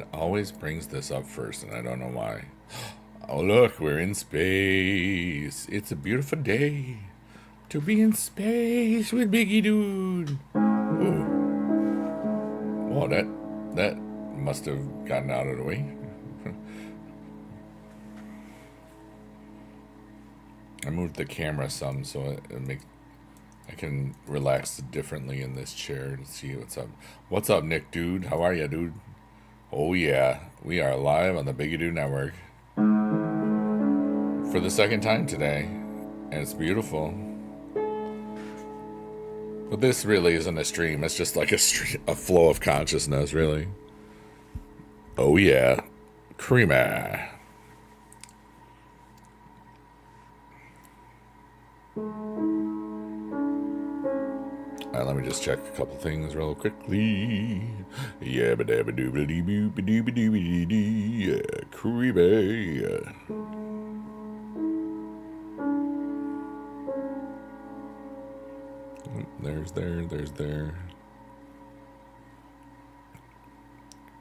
It always brings this up first, and I don't know why. Oh, look, we're in space. It's a beautiful day to be in space with Biggie Dude. Ooh. Oh, that must have gotten out of the way. I moved the camera some so it makes I can relax differently in this chair to see what's up. What's up, Nick Dude? How are ya, dude? Oh yeah, we are live on the Biggie Dude Network for the second time today, and it's beautiful. But this really isn't a stream. It's just like a flow of consciousness, really. Oh yeah, creamer. Alright, let me just check a couple things real quickly. Yeah, ba da ba doo ba dee boo ba doo ba doo ba dee dee. Yeah, creepy. There's there.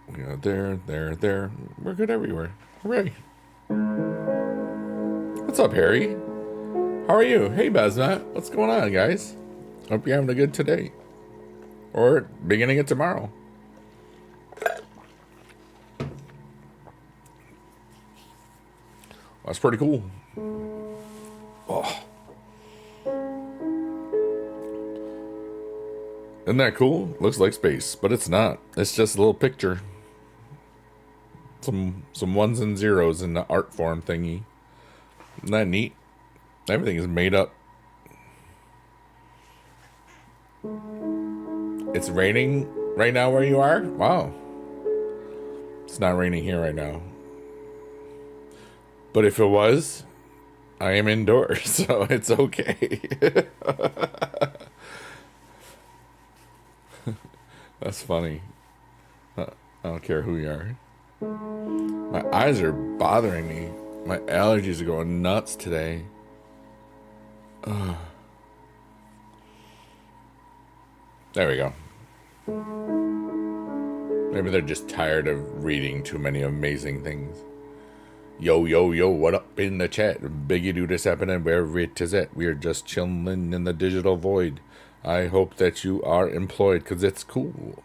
We got there. We're good everywhere. Hooray. What's up, Harry? How are you? Hey, Bezmat. What's going on, guys? Hope you're having a good today. Or beginning of tomorrow. That's pretty cool. Oh. Isn't that cool? Looks like space, but it's not. It's just a little picture. Some ones and zeros in the art form thingy. Isn't that neat? Everything is made up. It's raining right now where you are? Wow. It's not raining here right now. But if it was, I am indoors, so it's okay. That's funny. I don't care who you are. My eyes are bothering me. My allergies are going nuts today. Ugh. There we go. Maybe they're just tired of reading too many amazing things. Yo, what up in the chat? Biggie Dude is happening where it is at. We are just chilling in the digital void. I hope that you are employed, because it's cool.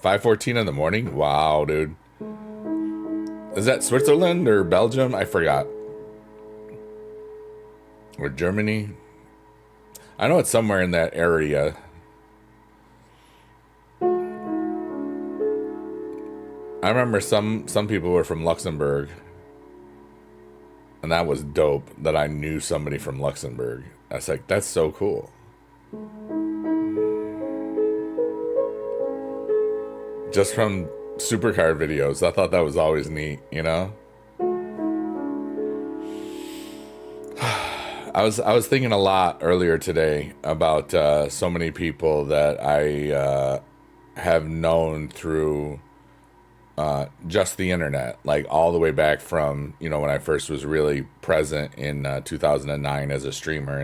5:14 in the morning? Wow, dude. Is that Switzerland or Belgium? I forgot. Or Germany? I know it's somewhere in that area. I remember some people were from Luxembourg. And that was dope that I knew somebody from Luxembourg. I was like, that's so cool. Just from supercar videos. I thought that was always neat, you know? I was thinking a lot earlier today about so many people that I have known through just the internet, like all the way back from, you know, when I first was really present in 2009 as a streamer,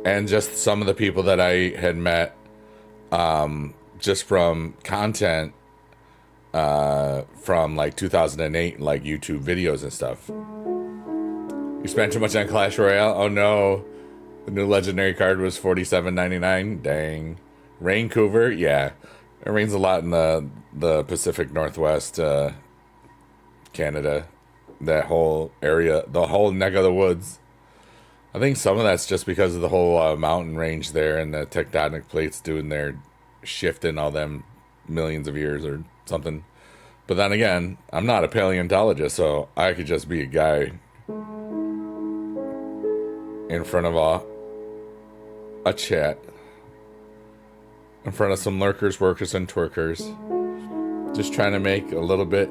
and just some of the people that I had met just from content from like 2008, like YouTube videos and stuff. You spent too much on Clash Royale? Oh no, the new legendary card was $47.99. Dang. Vancouver, yeah. It rains a lot in the Pacific Northwest, Canada. That whole area, the whole neck of the woods. I think some of that's just because of the whole mountain range there and the tectonic plates doing their shift in all them millions of years or something. But then again, I'm not a paleontologist, so I could just be a guy in front of a chat. In front of some lurkers, workers, and twerkers. Just trying to make a little bit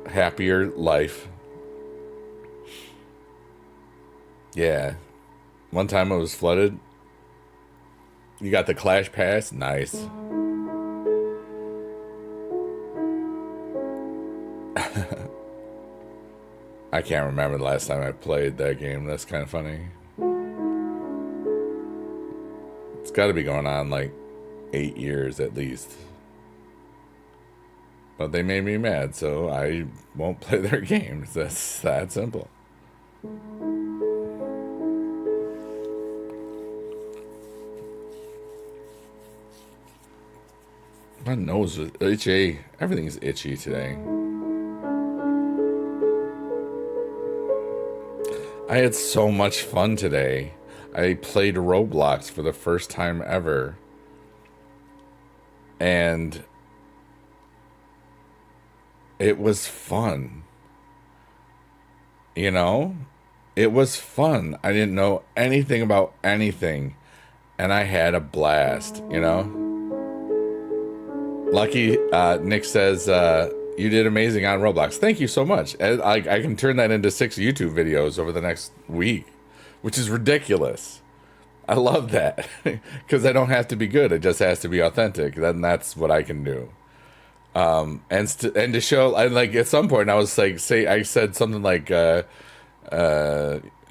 happier life. Yeah. One time I was flooded. You got the Clash Pass? Nice. I can't remember the last time I played that game. That's kind of funny. It's got to be going on like 8 years at least. But they made me mad, so I won't play their games. That's that simple. My nose is itchy. Everything's itchy today. I had so much fun today. I played Roblox for the first time ever. And it was fun. You know? It was fun. I didn't know anything about anything. And I had a blast, you know? Lucky Nick says, you did amazing on Roblox. Thank you so much. And I can turn that into 6 YouTube videos over the next week, which is ridiculous. I love that because I don't have to be good. It just has to be authentic. Then that's what I can do. And to show, I like at some point I was like, I said something like,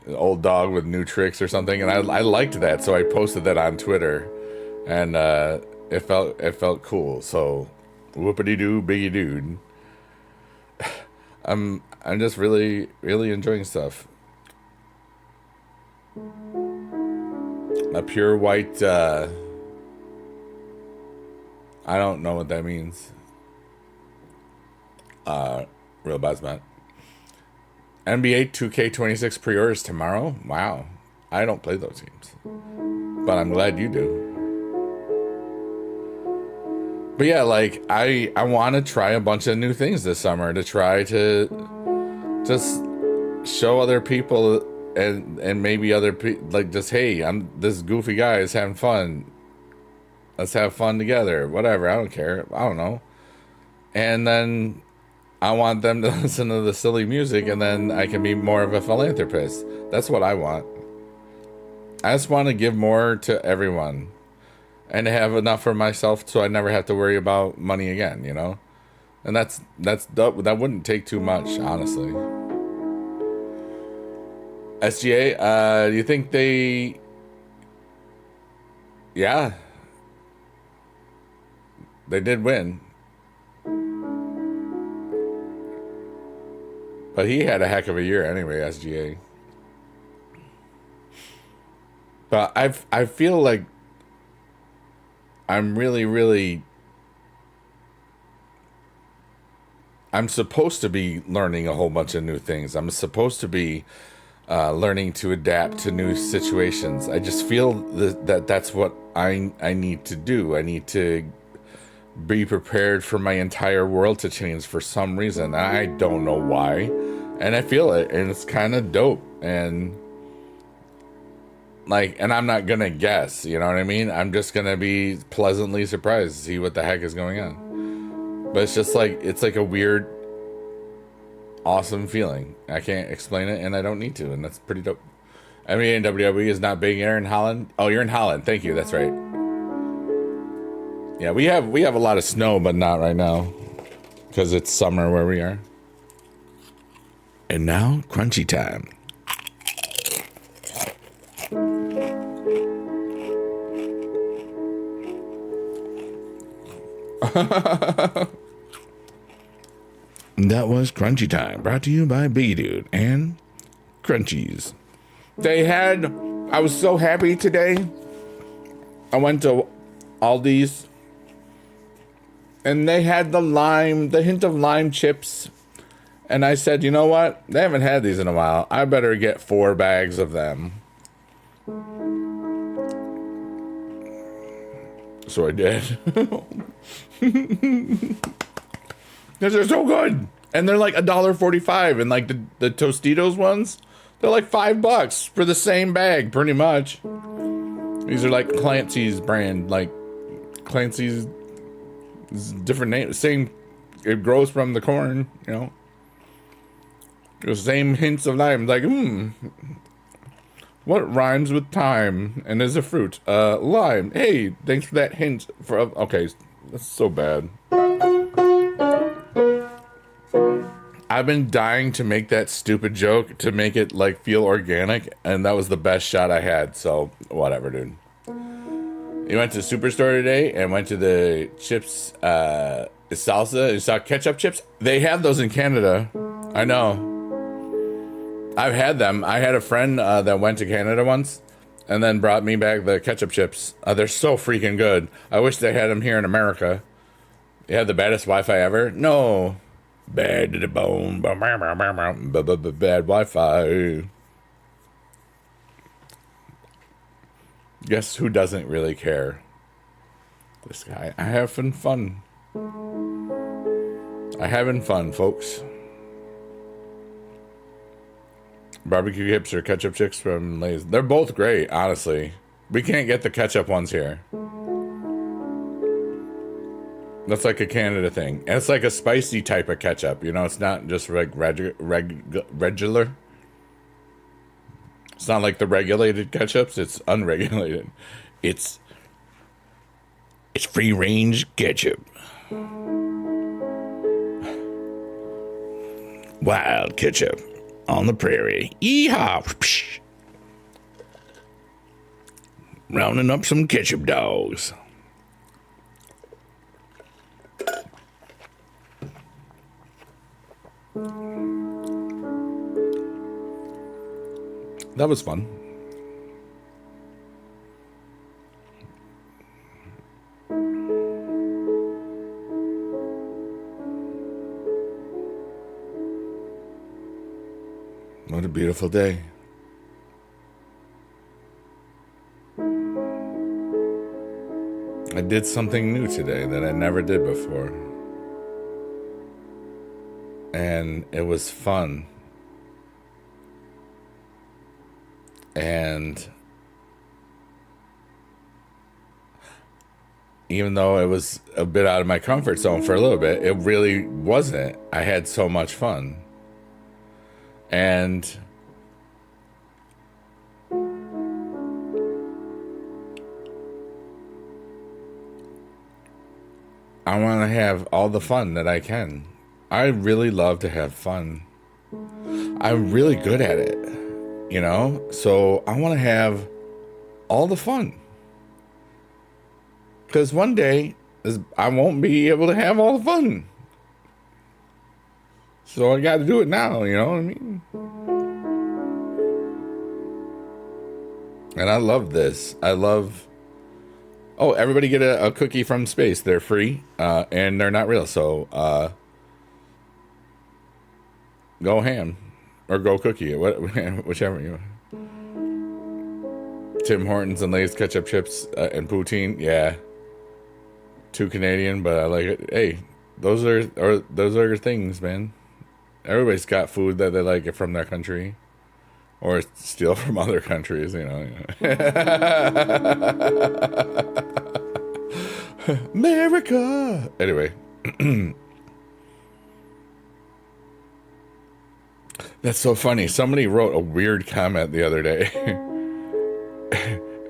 old dog with new tricks or something, and I liked that, so I posted that on Twitter, and it felt cool. So whoopity doo, biggie dude. I'm just really enjoying stuff. A pure white. I don't know what that means. Real Buzzman. NBA 2K26 pre-orders tomorrow. Wow, I don't play those games, but I'm glad you do. But yeah, like I want to try a bunch of new things this summer to try to just show other people and maybe other people, like, just, hey, I'm this goofy guy is having fun. Let's have fun together. Whatever, I don't care. I don't know. And then I want them to listen to the silly music, and then I can be more of a philanthropist. That's what I want. I just want to give more to everyone and to have enough for myself so I never have to worry about money again, you know? And that wouldn't take too much, honestly. SGA, do you think they... Yeah. They did win. But he had a heck of a year anyway, SGA. But I feel like I'm really I'm supposed to be learning a whole bunch of new things. I'm supposed to be learning to adapt to new situations. I just feel that that's what I need to do. I need to be prepared for my entire world to change for some reason. I don't know why. And I feel it, and it's kind of dope. And like, and I'm not gonna guess, you know what I mean? I'm just gonna be pleasantly surprised to see what the heck is going on. But it's just like, it's like a weird, awesome feeling. I can't explain it, and I don't need to, and that's pretty dope. I mean, WWE is not big here in Holland. Oh, you're in Holland. Thank you. That's right. Yeah, we have a lot of snow, but not right now because it's summer where we are. And now, crunchy time. That was Crunchy Time, brought to you by Biggie Dude and Crunchies. I was so happy today. I went to Aldi's, and they had the hint of lime chips. And I said, you know what? They haven't had these in a while. I better get 4 bags of them. So I did. Because they're so good. And they're like $1.45. And like the Tostitos ones, they're like $5 for the same bag, pretty much. These are like Clancy's brand. Like Clancy's different name. Same, it grows from the corn, you know. The same hints of lime. Like, what rhymes with time and is a fruit? Lime. Hey, thanks for that hint. Okay, that's so bad. I've been dying to make that stupid joke to make it like feel organic, and that was the best shot I had. So whatever, dude. You went to the superstore today and went to the chips, salsa, and saw ketchup chips. They have those in Canada. I know. I've had them. I had a friend that went to Canada once and then brought me back the ketchup chips. They're so freaking good. I wish they had them here in America. They had the baddest Wi-Fi ever. No. Bad to the bone. Bad Wi-Fi. Guess who doesn't really care? This guy. I having fun. I having fun, folks. Barbecue chips or ketchup chips from Lay's. They're both great, honestly. We can't get the ketchup ones here. That's like a Canada thing. And it's like a spicy type of ketchup. You know, it's not just regular. It's not like the regulated ketchups. It's unregulated. It's free range ketchup. Wild ketchup on the prairie. Yeehaw! Psh. Rounding up some ketchup dogs. That was fun. What a beautiful day. I did something new today that I never did before. And it was fun. And even though it was a bit out of my comfort zone for a little bit, it really wasn't. I had so much fun. And I want to have all the fun that I can. I really love to have fun. I'm really good at it, you know? So I want to have all the fun. Because one day, I won't be able to have all the fun. So I got to do it now, you know what I mean? And I love this. I love... Oh, everybody get a cookie from space. They're free, and they're not real. So, go ham. Or go cookie. Whichever you want. Tim Hortons and Lay's ketchup chips and poutine. Yeah. Too Canadian, but I like it. Hey, those are things, man. Everybody's got food that they like from their country. Or steal from other countries, you know. America! Anyway. That's so funny. Somebody wrote a weird comment the other day.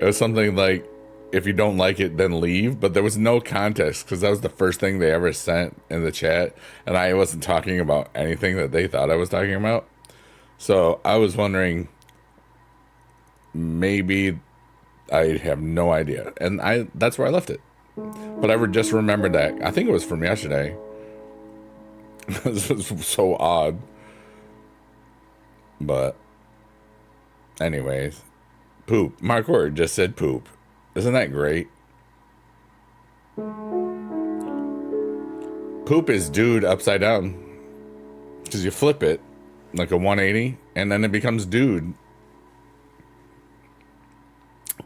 It was something like, if you don't like it, then leave. But there was no context, because that was the first thing they ever sent in the chat. And I wasn't talking about anything that they thought I was talking about. So I was wondering, maybe I have no idea. And that's where I left it. But I just remembered that. I think it was from yesterday. This was so odd. But anyways, poop. Mark Word just said poop. Isn't that great? Poop is dude upside down. Because you flip it like a 180 and then it becomes dude.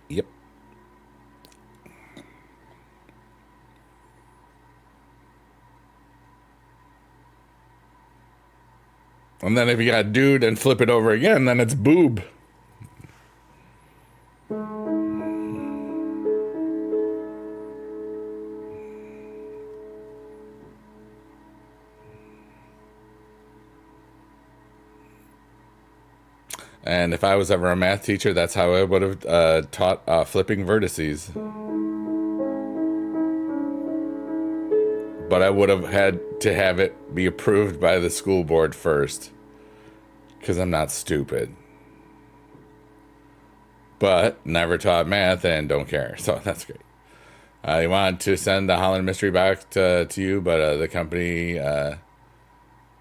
Yep. And then if you got dude and flip it over again, then it's boob. And if I was ever a math teacher, that's how I would have taught flipping vertices. But I would have had to have it be approved by the school board first. Because I'm not stupid. But never taught math and don't care. So that's great. They wanted to send the Holland mystery back to you, but the company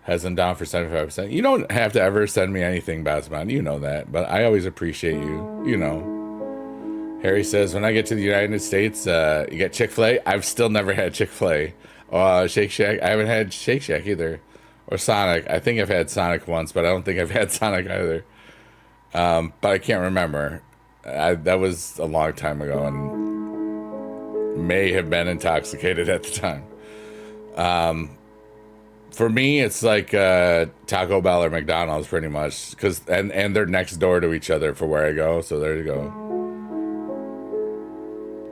has them down for 75%. You don't have to ever send me anything, Basman. You know that, but I always appreciate you. You know. Harry says, when I get to the United States, you get Chick-fil-A. I've still never had Chick-fil-A. Shake Shack. I haven't had Shake Shack either. Or Sonic. I think I've had Sonic once, but I don't think I've had Sonic either. But I can't remember. That was a long time ago and may have been intoxicated at the time. For me, it's like Taco Bell or McDonald's pretty much. And they're next door to each other for where I go. So there you go.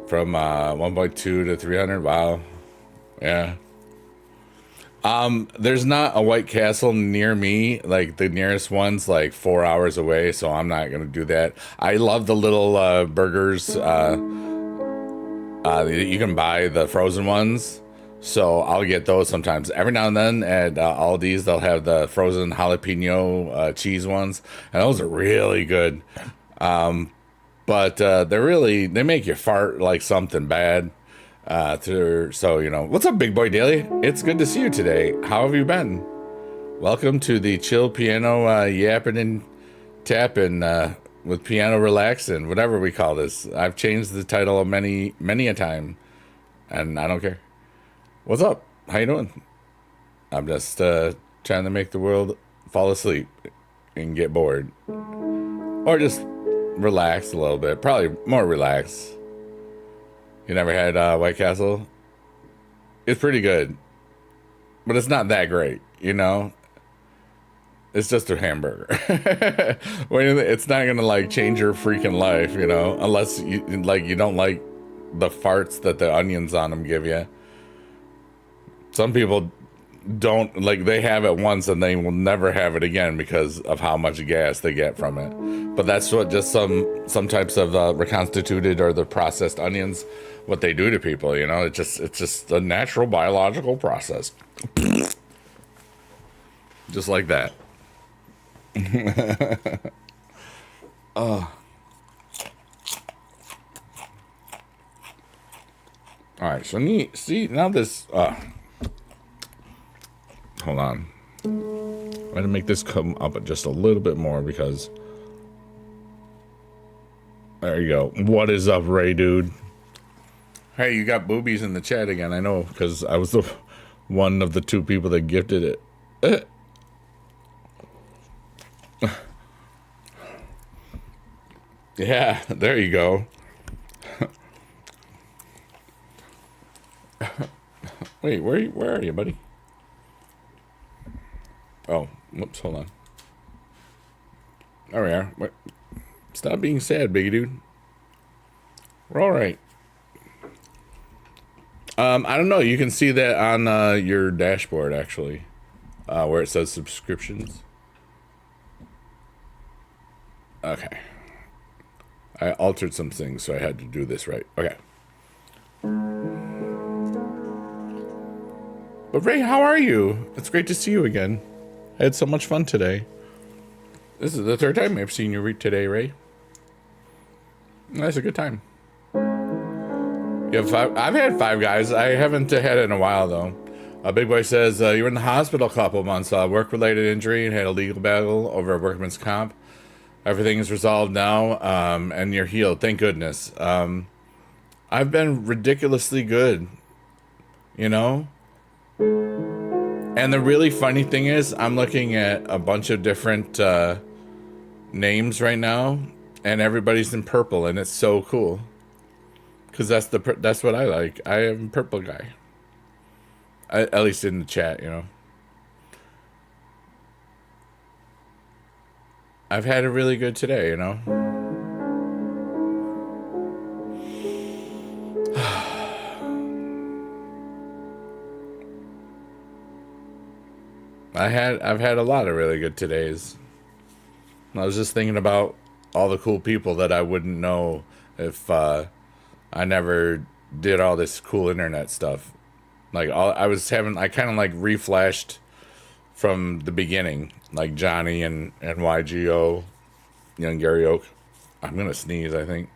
From 1.2 to 300. Wow. Yeah. There's not a White Castle near me. Like the nearest one's like 4 hours away, so I'm not gonna do that. I love the little burgers. You can buy the frozen ones, so I'll get those sometimes. Every now and then at Aldi's, they'll have the frozen jalapeno cheese ones, and those are really good. But they make you fart like something bad. So, you know, what's up, Big Boy Daily? It's good to see you today. How have you been? Welcome to the chill piano yapping and tapping with piano relaxing, whatever we call this. I've changed the title many a time, and I don't care. What's up? How you doing? I'm just trying to make the world fall asleep and get bored, or just relax a little bit. Probably more relaxed. You never had White Castle? It's pretty good, but it's not that great, you know? It's just a hamburger. It's not gonna like change your freaking life, you know? Unless you don't like the farts that the onions on them give you. Some people don't, like, they have it once and they will never have it again because of how much gas they get from it. But that's what just some types of reconstituted or the processed onions, what they do to people, you know. It's just a natural biological process. Just like that. All right, so see now this hold on. I'm gonna make this come up just a little bit more because there you go. What is up, Ray dude? Hey, you got boobies in the chat again. I know, because I was the one of the two people that gifted it. Yeah, there you go. Wait, where are you, buddy? Oh, whoops, hold on. There we are. Wait. Stop being sad, biggie dude. We're all right. I don't know. You can see that on your dashboard, actually, where it says subscriptions. Okay. I altered some things, so I had to do this right. Okay. But Ray, how are you? It's great to see you again. I had so much fun today. This is the third time I've seen you today, Ray. That's a good time. You have five? I've had 5 guys. I haven't had it in a while, though. Big Boy says, you were in the hospital a couple months. Work-related injury and had a legal battle over a workman's comp. Everything is resolved now, and you're healed. Thank goodness. I've been ridiculously good, you know? And the really funny thing is, I'm looking at a bunch of different names right now, and everybody's in purple, and it's so cool. Because that's what I like. I am a purple guy. At least in the chat, you know. I've had a really good today, you know. I've had a lot of really good todays. I was just thinking about all the cool people that I wouldn't know if I never did all this cool internet stuff. Like I kind of like reflashed from the beginning, like Johnny and YGO, young Gary Oak. I'm gonna sneeze, I think.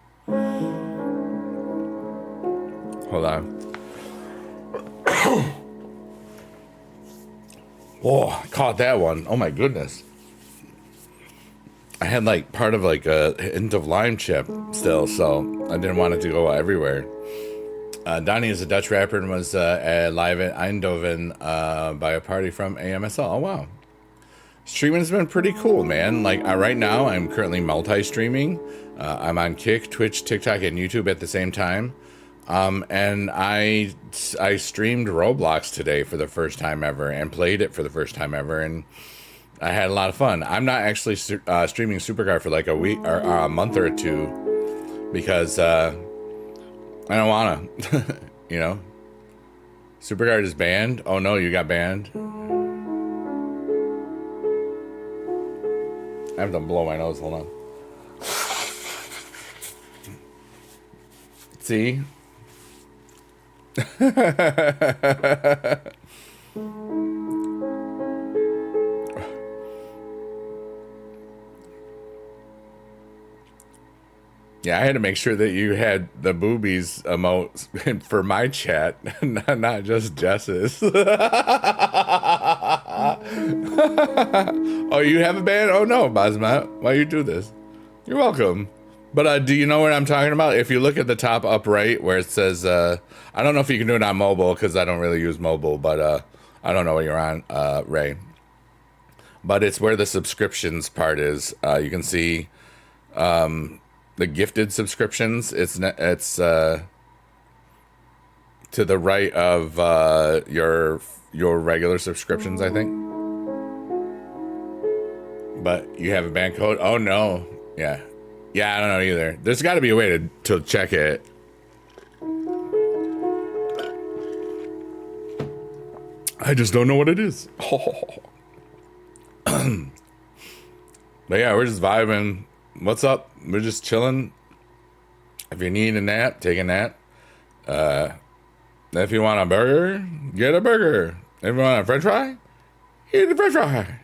Hold on. Whoa, I caught that one. Oh my goodness. I had like part of like a hint of lime chip still, so I didn't want it to go everywhere. Donnie is a Dutch rapper and was live at Eindhoven by a party from AMSL. Oh wow. Streaming's been pretty cool, man. Like right now, I'm currently multi-streaming. I'm on Kick, Twitch, TikTok, and YouTube at the same time. And I streamed Roblox today for the first time ever and played it for the first time ever, and I had a lot of fun. I'm not actually streaming Supercar for like a week or a month or two because I don't wanna, you know. Superguard is banned. Oh no, you got banned. I have to blow my nose. Hold on. See. Yeah, I had to make sure that you had the boobies emote for my chat, not just Jess's. Oh, you have a band? Oh no, Basma. Why you do this? You're welcome. But do you know what I'm talking about? If you look at the top up right where it says, I don't know if you can do it on mobile because I don't really use mobile, but I don't know what you're on, Ray. But it's where the subscriptions part is. You can see the gifted subscriptions. It's to the right of your regular subscriptions, I think. But you have a band code? Oh no. Yeah. Yeah, I don't know either. There's got to be a way to check it. I just don't know what it is. But yeah, we're just vibing. What's up? We're just chilling. If you need a nap, take a nap. If you want a burger, get a burger. If you want a french fry, eat a french fry.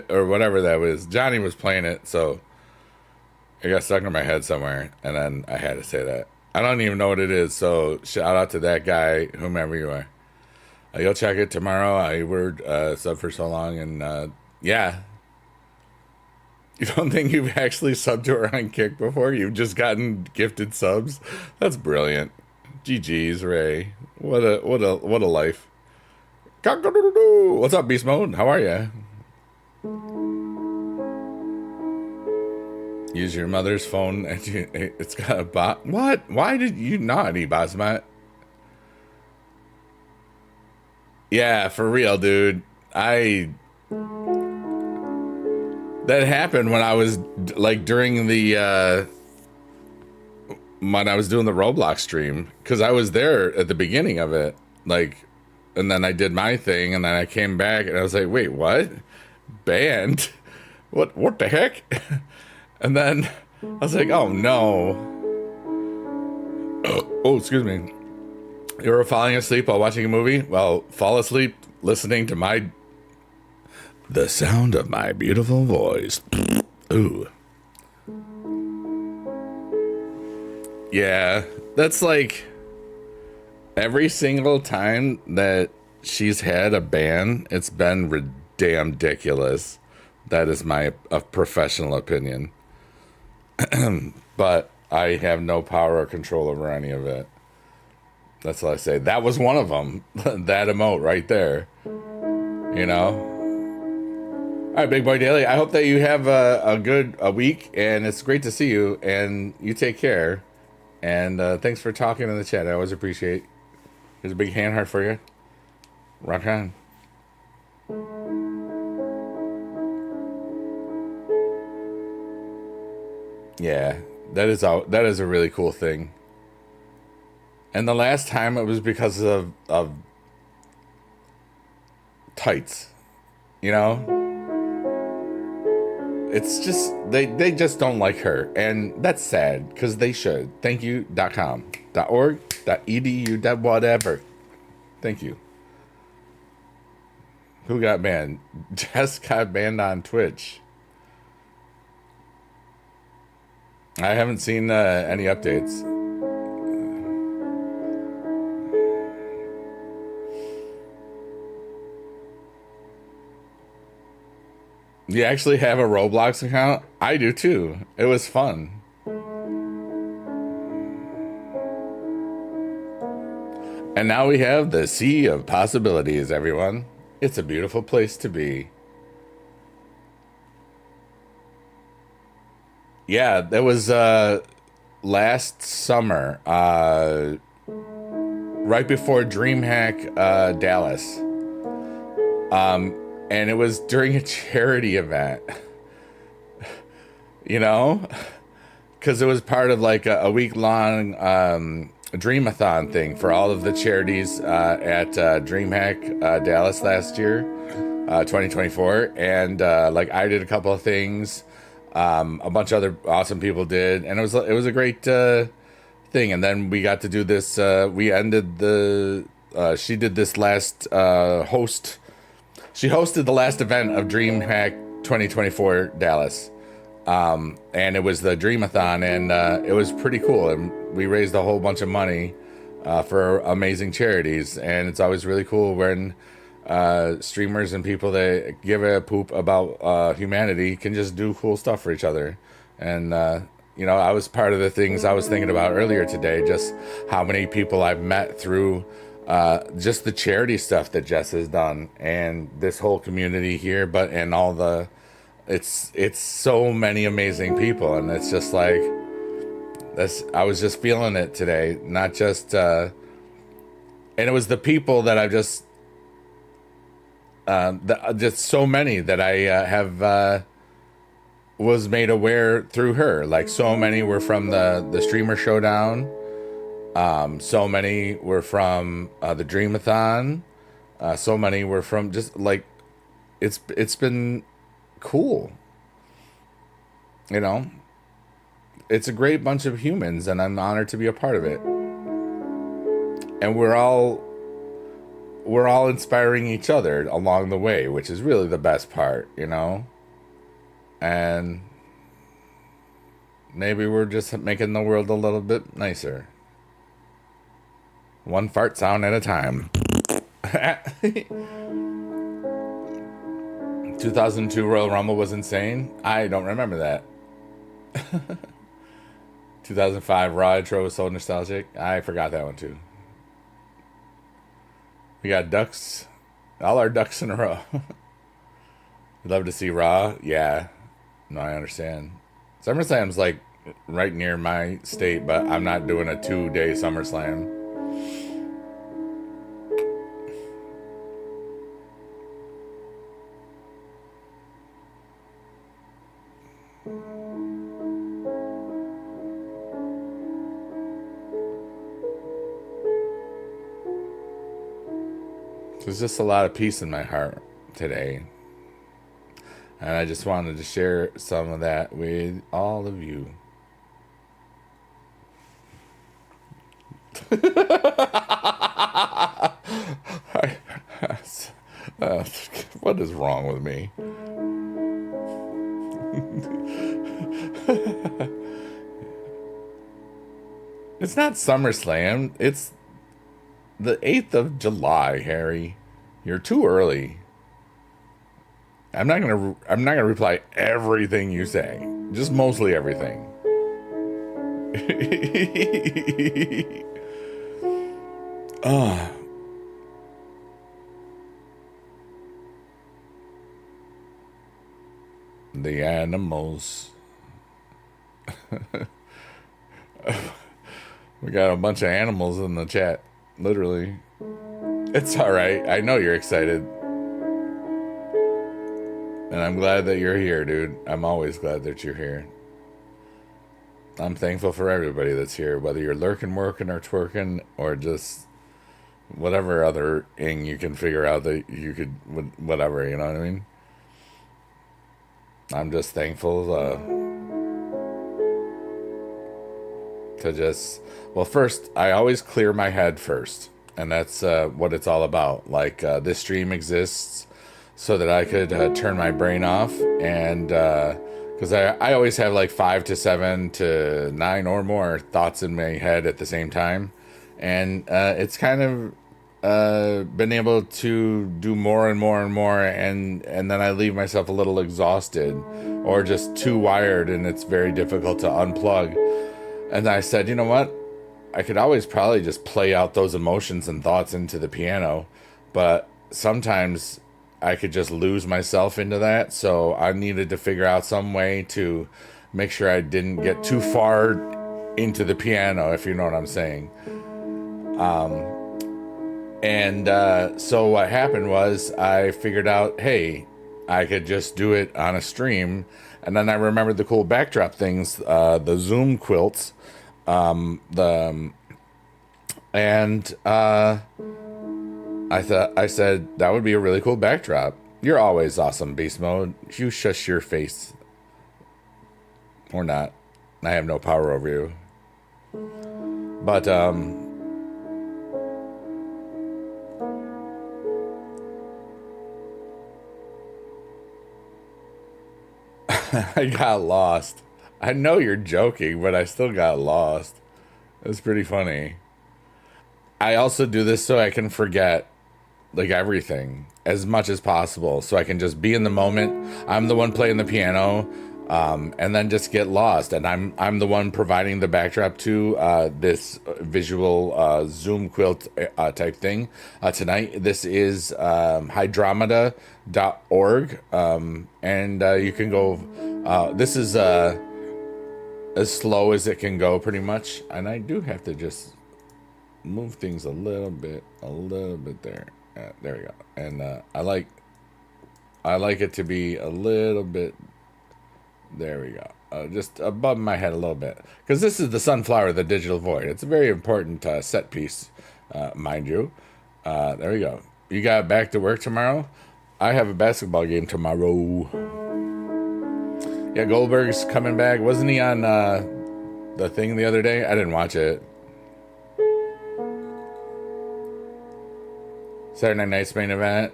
Or whatever that was. Johnny was playing it, so it got stuck in my head somewhere, and then I had to say that. I don't even know what it is, so shout out to that guy, whomever you are. You'll check it tomorrow. I were sub for so long, and yeah. You don't think you've actually subbed to her on Kick before? You've just gotten gifted subs? That's brilliant. GG's, Ray. What a life. What's up, Beast Mode? How are ya? Use your mother's phone and it's got a bot. What? Why did you naughty, Basmat? Yeah, for real, dude. That happened when I was like during the when I was doing the Roblox stream, because I was there at the beginning of it, like, and then I did my thing, and then I came back and I was like, wait, what? Banned? What the heck? And then I was like, oh no. Oh, excuse me. You were falling asleep while watching a movie? Well, fall asleep listening to the sound of my beautiful voice. Ooh. Yeah, that's like every single time that she's had a ban, it's been damn ridiculous. That is my professional opinion. But I have no power or control over any of it. That's what I say. That was one of them. That emote right there. You know? All right, Big Boy Daily. I hope that you have a good week, and it's great to see you, and you take care. And thanks for talking in the chat. I always appreciate. Here's a big hand heart for you. Rock on. Yeah, that is a really cool thing. And the last time it was because of tights, you know? It's just, they just don't like her. And that's sad, because they should. Thankyou.com, .org, .edu, whatever. Thank you. Who got banned? Jess got banned on Twitch. I haven't seen any updates. You actually have a Roblox account? I do too. It was fun. And now we have the sea of possibilities, everyone. It's a beautiful place to be. Yeah, that was last summer, right before DreamHack Dallas. And it was during a charity event, you know? Because it was part of like a week long Dreamathon thing for all of the charities at DreamHack Dallas last year, 2024. And like I did a couple of things, a bunch of other awesome people did, and it was a great thing. And then we got to do this. We ended the. She did this last host. She hosted the last event of DreamHack 2024 Dallas. And it was the Dreamathon, and it was pretty cool. And we raised a whole bunch of money for amazing charities. And it's always really cool when streamers and people that give a poop about humanity can just do cool stuff for each other. And you know, I was part of the things I was thinking about earlier today, just how many people I've met through just the charity stuff that Jess has done, and this whole community here, and all the it's so many amazing people. And it's just like I was just feeling it today, not just and it was the people that I've just so many that I have was made aware through her. Like, so many were from the Streamer Showdown, so many were from the Dreamathon, so many were from just like it's been cool. You know, it's a great bunch of humans, and I'm honored to be a part of it. And we're all inspiring each other along the way, which is really the best part, you know? And maybe we're just making the world a little bit nicer. One fart sound at a time. 2002 Royal Rumble was insane. I don't remember that. 2005 Raw intro was so nostalgic. I forgot that one too. We got ducks, all our ducks in a row. We'd love to see Raw. Yeah, no, I understand. SummerSlam's like right near my state, but I'm not doing a 2-day SummerSlam. There's just a lot of peace in my heart today. And I just wanted to share some of that with all of you. What is wrong with me? It's not SummerSlam. It's the 8th of July, Harry. You're too early. I'm not gonna reply everything you say. Just mostly everything. Ah. The animals. We got a bunch of animals in the chat. Literally. It's alright. I know you're excited. And I'm glad that you're here, dude. I'm always glad that you're here. I'm thankful for everybody that's here, whether you're lurking, working, or twerking, or just whatever other ing you can figure out that you could, whatever, you know what I mean? I'm just thankful to just, well, first, I always clear my head first, and that's what it's all about. Like, this stream exists so that I could turn my brain off, and because I always have like 5 to 7 to 9 or more thoughts in my head at the same time, and it's kind of been able to do more and more and more, and then I leave myself a little exhausted or just too wired, and it's very difficult to unplug. And I said, you know what? I could always probably just play out those emotions and thoughts into the piano, but sometimes I could just lose myself into that. So I needed to figure out some way to make sure I didn't get too far into the piano, if you know what I'm saying. And so what happened was I figured out, hey, I could just do it on a stream. And then I remembered the cool backdrop things, the Zoom quilts, the and I said that would be a really cool backdrop. You're always awesome, Beast Mode. You shush your face. Or not. I have no power over you. But I got lost. I know you're joking, but I still got lost. It was pretty funny. I also do this so I can forget like everything as much as possible, so I can just be in the moment. I'm the one playing the piano, and then just get lost. And I'm the one providing the backdrop to this visual Zoom quilt type thing. Tonight, this is hydromeda.org, and you can go. This is as slow as it can go, pretty much. And I do have to just move things a little bit there. There we go. And I like it to be a little bit. There we go. Just above my head a little bit, because this is the Sunflower, the Digital Void. It's a very important set piece, mind you. There we go. You got back to work tomorrow? I have a basketball game tomorrow. Yeah, Goldberg's coming back. Wasn't he on the thing the other day? I didn't watch it. Saturday night's main event.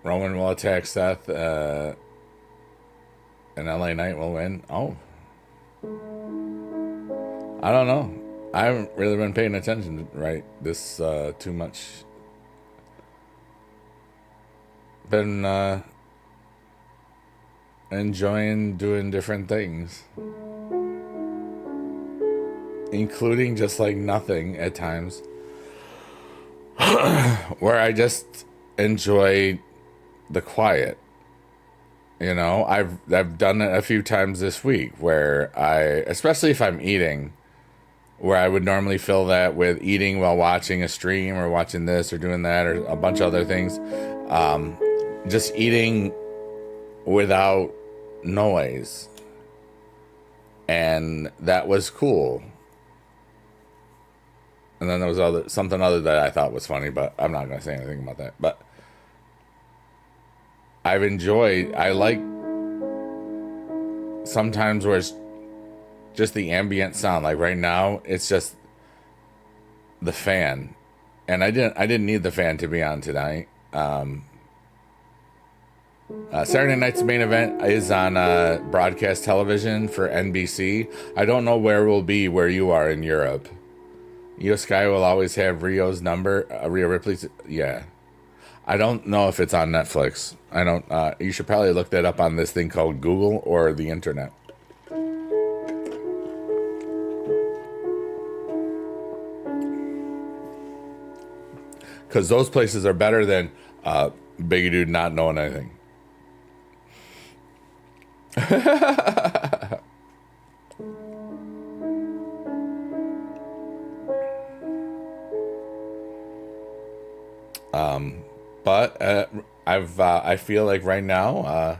Roman will attack Seth. And LA Knight will win. Oh. I don't know. I haven't really been paying attention this too much. Been enjoying doing different things. Including just like nothing at times. Where I just enjoy the quiet. You know, I've done it a few times this week where especially if I'm eating, where I would normally fill that with eating while watching a stream or watching this or doing that or a bunch of other things. Just eating without noise. And that was cool. And then there was something other that I thought was funny, but I'm not going to say anything about that. But I like sometimes where it's just the ambient sound. Like right now, it's just the fan. And I didn't need the fan to be on tonight. Saturday night's main event is on broadcast television for NBC. I don't know where we'll be where you are in Europe. Io Sky will always have Rio's number. Rhea Ripley's, yeah. I don't know if it's on Netflix. I don't. You should probably look that up on this thing called Google or the internet. Because those places are better than Biggie Dude not knowing anything. But I feel like right now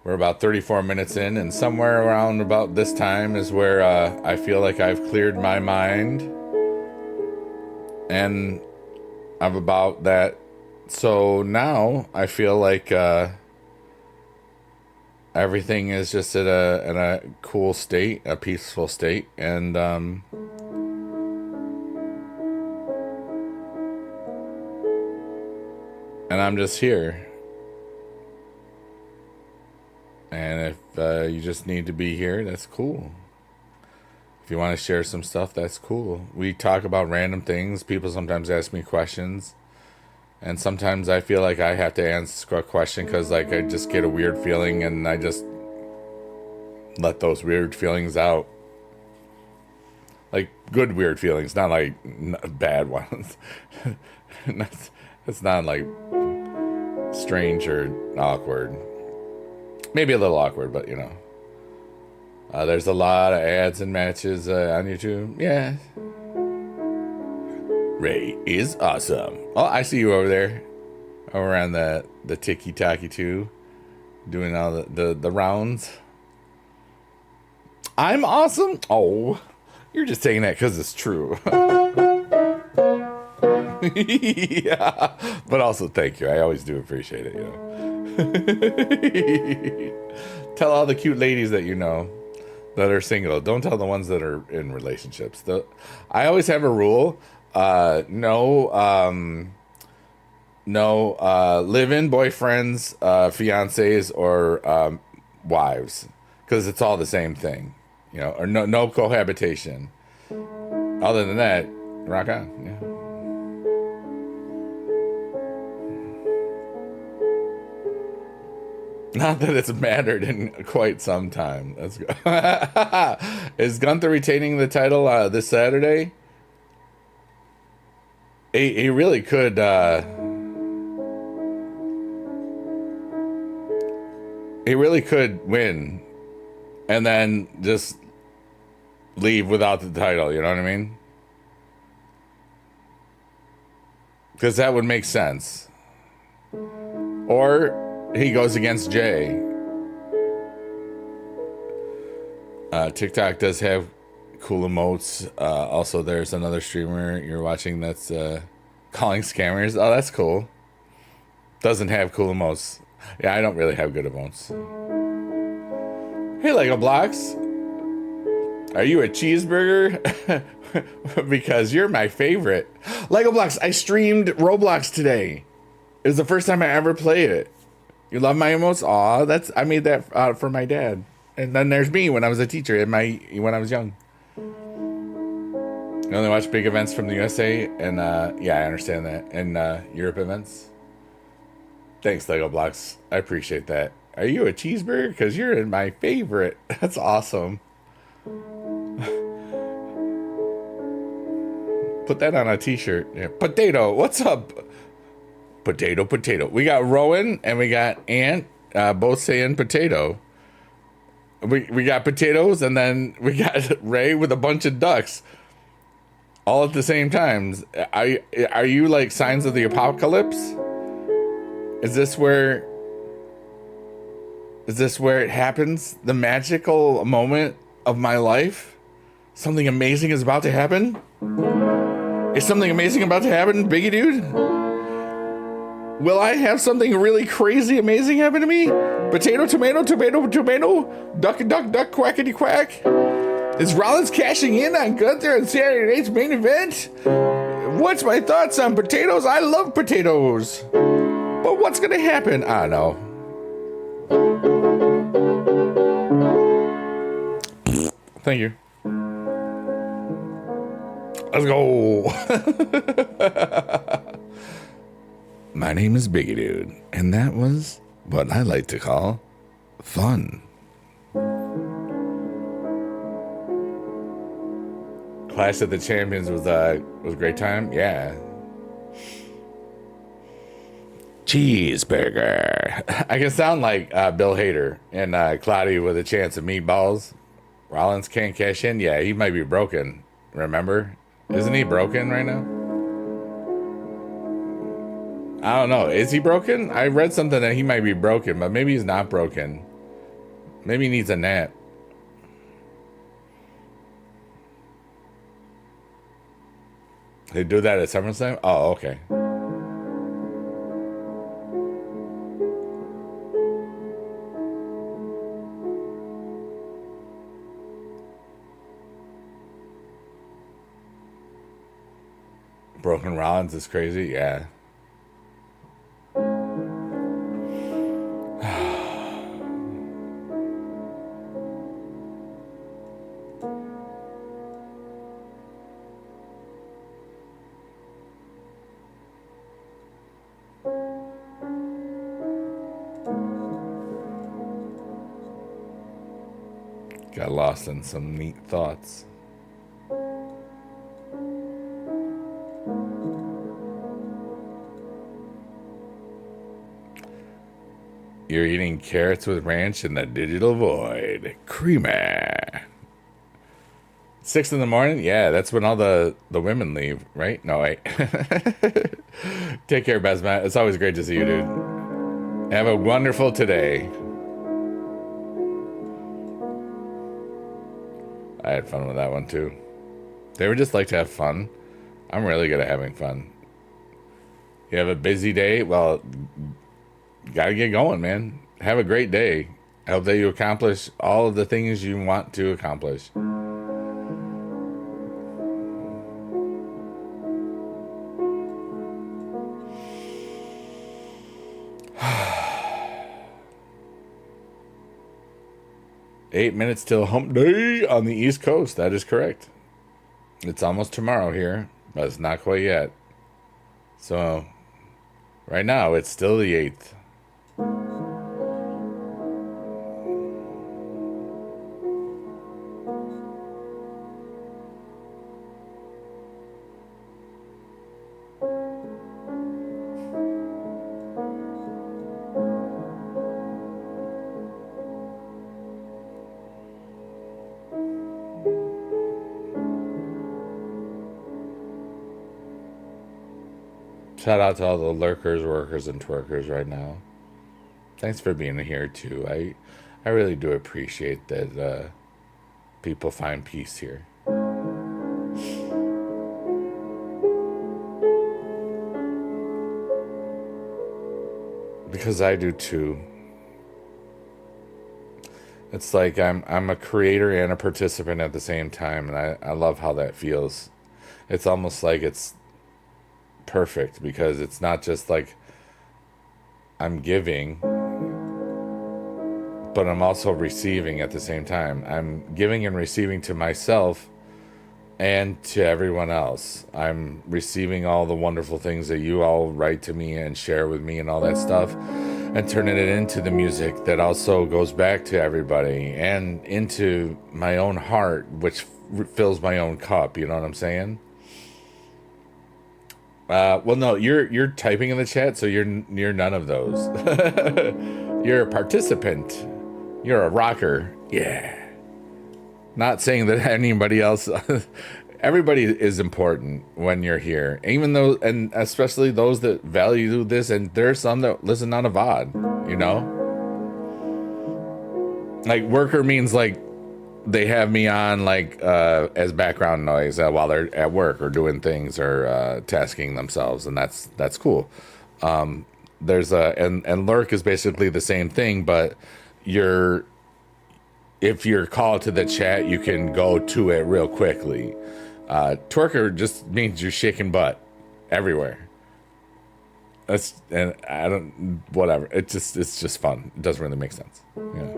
we're about 34 minutes in, and somewhere around about this time is where I feel like I've cleared my mind, and I'm about that. So now I feel like everything is just in a cool state, a peaceful state, and I'm just here. And if you just need to be here, that's cool. If you want to share some stuff, that's cool. We talk about random things. People sometimes ask me questions. And sometimes I feel like I have to answer a question because, like, I just get a weird feeling and I just let those weird feelings out. Like, good weird feelings, not like bad ones. It's not like strange or awkward. Maybe a little awkward, but you know. There's a lot of ads and matches on YouTube. Yeah. Ray is awesome. Oh, I see you over there. Over on the tiki-taki too. Doing all the rounds. I'm awesome? Oh, you're just saying that because it's true. Yeah. But also, thank you. I always do appreciate it, you know. Tell all the cute ladies that you know that are single. Don't tell the ones that are in relationships. I always have a rule. No live-in boyfriends, fiancés, or wives. Because it's all the same thing. You know, or no cohabitation. Other than that, rock on. Yeah. Not that it's mattered in quite some time. Let's go. Is Gunther retaining the title this Saturday? He really could. He really could win, and then just leave without the title. You know what I mean? Because that would make sense. Or he goes against Jay. TikTok does have cool emotes. Also, there's another streamer you're watching that's calling scammers. Oh, that's cool. Doesn't have cool emotes. Yeah, I don't really have good emotes. Hey, Lego Blocks. Are you a cheeseburger? Because you're my favorite. Lego Blocks, I streamed Roblox today. It was the first time I ever played it. You love my emotes? Aw, I made that for my dad. And then there's me when I was a teacher when I was young. You only watch big events from the USA, and yeah, I understand that. And Europe events. Thanks, Lego Blocks. I appreciate that. Are you a cheeseburger? Because you're in my favorite. That's awesome. Put that on a t-shirt. Yeah. Potato, what's up? Potato. We got Rowan and we got Ant, both saying potato. We got potatoes, and then we got Ray with a bunch of ducks. All at the same time. Are you like signs of the apocalypse? Is this where it happens? The magical moment of my life? Something amazing is about to happen? Is something amazing about to happen, Biggie Dude? Will I have something really crazy amazing happen to me? Potato, tomato, duck, quackity quack. Is Rollins cashing in on Gunther and Saturday night's main event? What's my thoughts on potatoes? I love potatoes. But what's gonna happen? I don't know. Thank you. Let's go. My name is Biggie Dude, and that was what I like to call fun. Clash of the Champions was a great time. Yeah. Cheeseburger. I can sound like Bill Hader and Cloudy with a Chance of Meatballs. Rollins can't cash in. Yeah, he might be broken. Remember? Isn't he broken right now? I don't know. Is he broken? I read something that he might be broken, but maybe he's not broken. Maybe he needs a nap. They do that at SummerSlam? Oh, okay. Broken Rollins is crazy? Yeah. Got lost in some neat thoughts. You're eating carrots with ranch in the digital void. Creamy. 6 in the morning? Yeah, that's when all the women leave, right? No, wait. Take care, Besma. It's always great to see you, dude. Have a wonderful today. I had fun with that one, too. They would just like to have fun. I'm really good at having fun. You have a busy day? Well, gotta get going, man. Have a great day. I hope that you accomplish all of the things you want to accomplish. 8 minutes till hump day on the East Coast. That is correct. It's almost tomorrow here, but it's not quite yet. So, right now, it's still the 8th. Shout out to all the lurkers, workers, and twerkers right now. Thanks for being here too. I really do appreciate that people find peace here. Because I do too. It's like I'm a creator and a participant at the same time, and I love how that feels. It's almost like it's perfect because it's not just like I'm giving, but I'm also receiving at the same time. I'm giving and receiving to myself and to everyone else. I'm receiving all the wonderful things that you all write to me and share with me and all that stuff, and turning it into the music that also goes back to everybody and into my own heart, which fills my own cup. You know what I'm saying? Well, no, you're typing in the chat, so you're none of those. You're a participant. You're a rocker. Yeah. Not saying that anybody else. Everybody is important when you're here, even though, and especially those that value this. And there's some that listen on a VOD. You know, like worker means like they have me on like as background noise while they're at work or doing things or tasking themselves, and that's cool. There's and lurk is basically the same thing, but if you're called to the chat, you can go to it real quickly. Twerker just means you're shaking butt everywhere. And I don't, whatever. It's just fun. It doesn't really make sense. Yeah.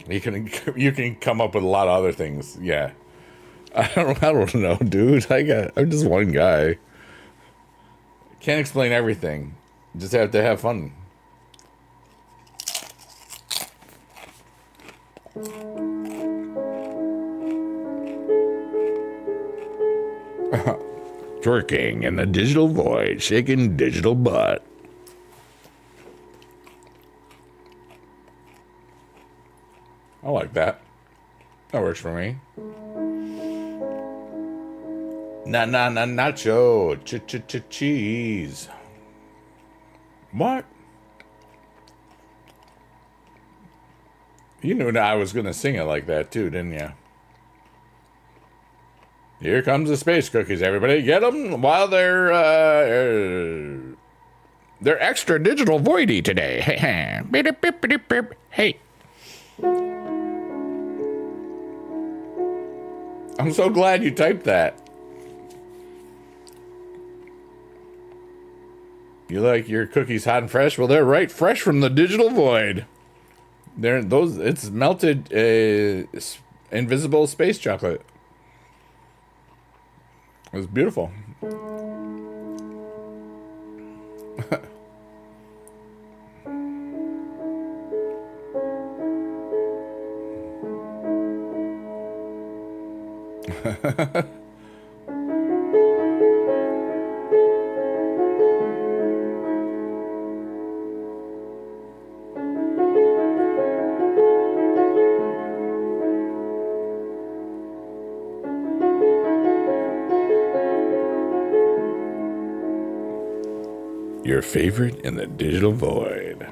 You can come up with a lot of other things. Yeah. I don't know, dude. I'm just one guy. Can't explain everything. Just have to have fun. Twerking in the digital void, shaking digital butt. I like that. That works for me. Nacho. Cheese. What? You knew that I was going to sing it like that too, didn't you? Here comes the space cookies, everybody. Get them while they're extra digital voidy today. Hey. I'm so glad you typed that. You like your cookies hot and fresh? Well, they're right fresh from the digital void. It's melted invisible space chocolate. It was beautiful. Your favorite in the digital void.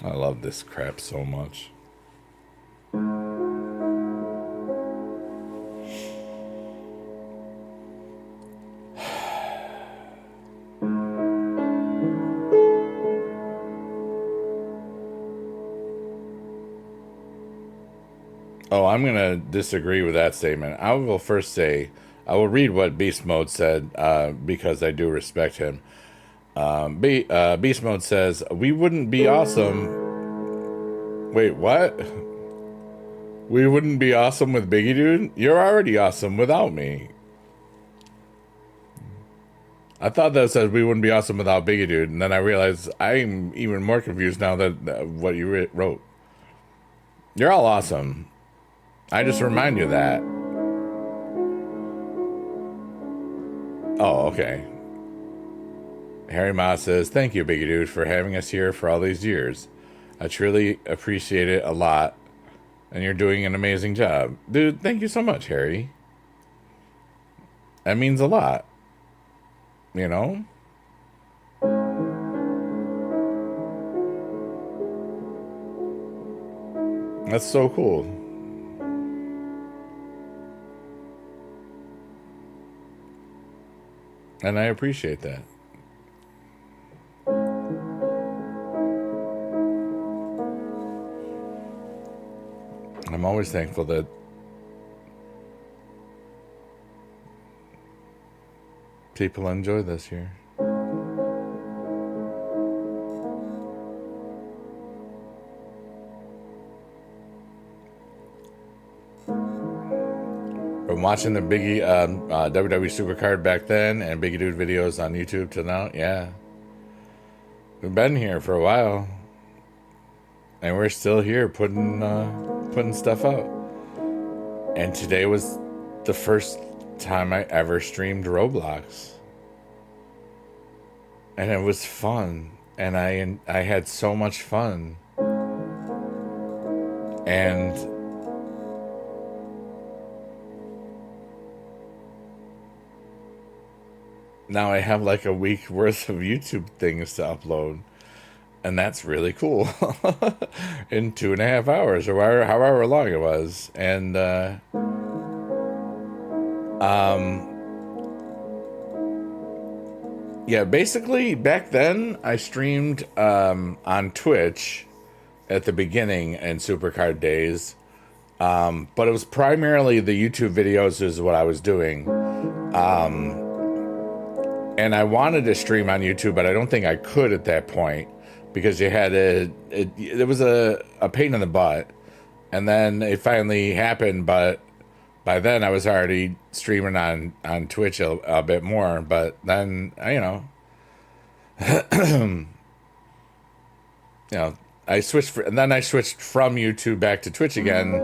I love this crap so much. Oh, I'm going to disagree with that statement. I will first say, I will read what Beast Mode said because I do respect him. Beast Mode says, we wouldn't be awesome. Wait, what? We wouldn't be awesome with Biggie Dude? You're already awesome without me. I thought that said we wouldn't be awesome without Biggie Dude, and then I realized I'm even more confused now that what you wrote. You're all awesome. I just remind you of that. Oh, okay. Harry Ma says, thank you, Biggie Dude, for having us here for all these years. I truly appreciate it a lot, and you're doing an amazing job. Dude, thank you so much, Harry. That means a lot. You know? That's so cool. And I appreciate that. I'm always thankful that people enjoy this here. From watching the Biggie WWE Supercard back then and Biggie Dude videos on YouTube till now, yeah. We've been here for a while. And we're still here putting stuff out. And today was the first time I ever streamed Roblox. And it was fun. And I had so much fun. And now I have like a week worth of YouTube things to upload. And that's really cool. In 2.5 hours or however long it was. And yeah, basically back then I streamed on Twitch at the beginning in Supercard days. But it was primarily the YouTube videos is what I was doing. And I wanted to stream on YouTube, but I don't think I could at that point because you had it was a pain in the butt. And then it finally happened, but by then I was already streaming on Twitch a bit more. But then, you know, I switched and then I switched from YouTube back to Twitch again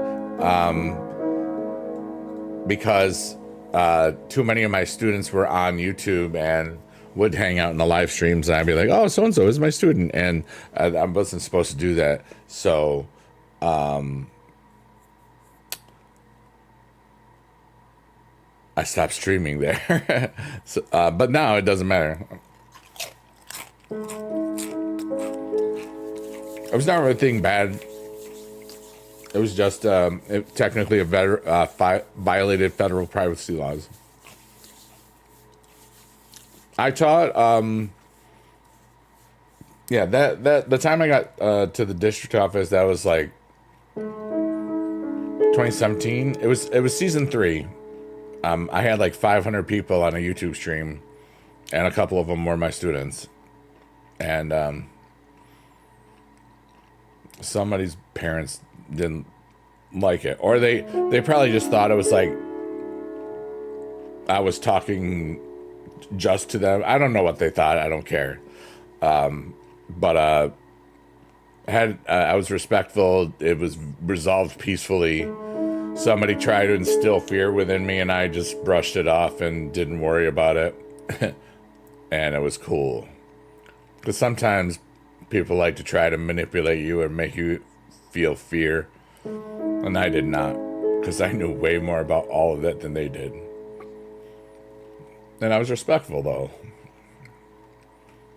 because too many of my students were on YouTube and would hang out in the live streams, and I'd be like, oh, so-and-so is my student, and I wasn't supposed to do that. So I stopped streaming there. So, but now it doesn't matter. I was not really thinking bad It was just technically violated federal privacy laws. I taught, yeah, that the time I got to the district office, that was like 2017. It was season 3. I had like 500 people on a YouTube stream, and a couple of them were my students. And somebody's parents didn't like it, or they probably just thought it was like I was talking just to them. I don't know what they thought. I don't care. But I was respectful. It was resolved peacefully. Somebody tried to instill fear within me, and I just brushed it off and didn't worry about it. And it was cool. Because sometimes people like to try to manipulate you or make you feel fear. And I did not. Because I knew way more about all of it than they did. And I was respectful, though.